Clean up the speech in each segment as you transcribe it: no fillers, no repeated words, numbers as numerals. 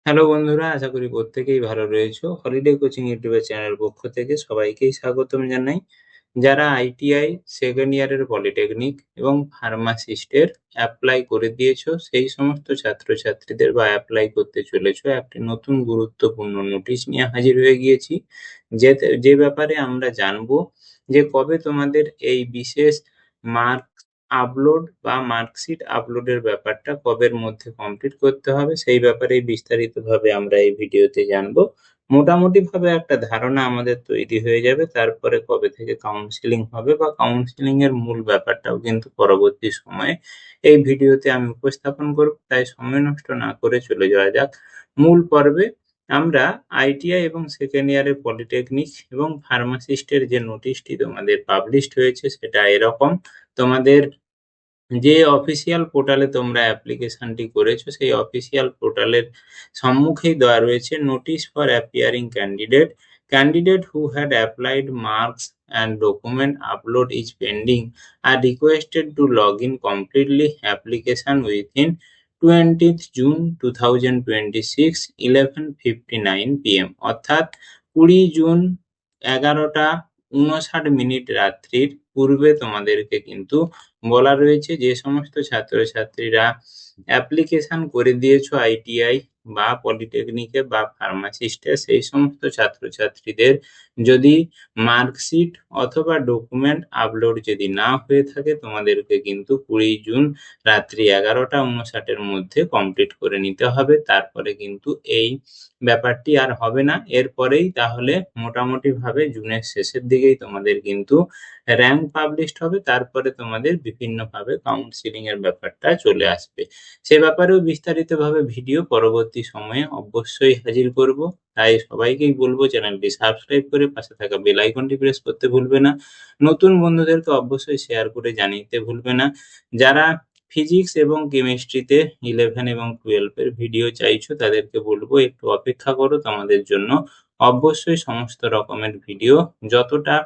Hello বন্ধুরা, আশা করি প্রত্যেকেই ভালো রয়েছো। হলিডে কোচিং ইউটিউবের চ্যানেল পক্ষ থেকে সবাইকেই স্বাগতম জানাই। যারা আইটিআই সেকেন্ড ইয়ারের পলিটেকনিক এবং ফার্মাসিস্টের অ্যাপ্লাই করে দিয়েছো, সেই সমস্ত ছাত্রছাত্রীদের বা অ্যাপ্লাই করতে চলেছো একটি নতুন গুরুত্বপূর্ণ নোটিশ নিয়ে হাজির হয়ে গিয়েছি। যে ব্যাপারে আমরা জানবো যে কবে তোমাদের এই বিশেষ মার্ক আপলোড বা মার্কশিট আপলোডের ব্যাপারটা কবের মধ্যে কমপ্লিট করতে হবে, সেই ব্যাপারেই বিস্তারিতভাবে আমরা এই ভিডিওতে জানবো। মোটামুটিভাবে একটা ধারণা আমাদের তৈরি হয়ে যাবে। তারপরে কবে থেকে কাউন্সেলিং হবে বা কাউন্সেলিং এর মূল ব্যাপারটাও কিন্তু পরবর্তী সময়ে এই ভিডিওতে আমি উপস্থাপন করব। তাই সময় নষ্ট না করে চলে যাওয়া যাক মূল পর্বে। আমরা আইটিআই এবং সেকেন্ড ইয়ারের পলিটেকনিক এবং ফার্মাসিস্টের যে নোটিশটি তোমাদের পাবলিশড হয়েছে সেটা এরকম। তোমাদের যে অফিসিয়াল পোর্টালে তোমরা অ্যাপ্লিকেশনটি করেছো সেই অফিসিয়াল পোর্টালের সম্মুখেই দেওয়া রয়েছে notice for appearing candidate who had applied marks and document upload is pending are requested to log in completely application within 20th June 2026 11:59 PM, অর্থাৎ 20 জুন 11:59 রাত্রির পূর্বে তোমাদেরকে কিন্তু বলা রয়েছে যে সমস্ত ছাত্রছাত্রীরা অ্যাপ্লিকেশন করে দিয়েছো আইটিআই বা পলিটেকনিকে বা ফার্মাসিস্টে, সেই সমস্ত ছাত্রছাত্রীদের যদি মার্কশিট অথবা ডকুমেন্ট আপলোড যদি না হয়ে থাকে, তোমাদেরকে কিন্তু 20 জুন রাত্রি 11:59 মধ্যে কমপ্লিট করে নিতে হবে। তারপরে কিন্তু এই ব্যাপারটি আর হবে না। এরপরেই তাহলে মোটামুটিভাবে জুনের শেষের দিকেই তোমাদের কিন্তু র‍্যাংক পাবলিশড হবে। তারপরে তোমাদের বিভিন্নভাবে কাউন্সেলিং এর ব্যাপারটা চলে আসবে। সে ব্যাপারেও বিস্তারিতভাবে ভিডিও পরবর্তী সময়ে অবশ্যই হাজির করব। তাই সবাইকেই বলবো চ্যানেলটি সাবস্ক্রাইব করে পাশে থাকা বেল আইকনটি প্রেস করতে ভুলবে না। নতুন বন্ধুদেরকে অবশ্যই শেয়ার করে জানিয়ে ভুলবে না। যারা ফিজিক্স এবং কেমিস্ট্রিতে 11 এবং 12 এর ভিডিও চাইছো তাদেরকে বলবো একটু অপেক্ষা করো। তোমাদের জন্য অবশ্যই সমস্ত রকমের ভিডিও যতটা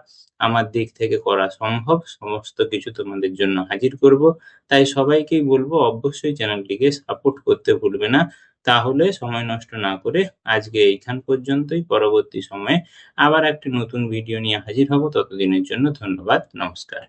আমার দিক থেকে করা সম্ভব সমস্ত কিছু তোমাদের জন্য হাজির করব। তাই সবাইকেই বলবো অবশ্যই চ্যানেলটিকে সাপোর্ট করতে ভুলবে না। তাহলে সময় নষ্ট না করে আজকে এইখান পর্যন্তই। পরবর্তী সময়ে আবার একটি নতুন ভিডিও নিয়ে হাজির হব। ততদিনের জন্য ধন্যবাদ, নমস্কার।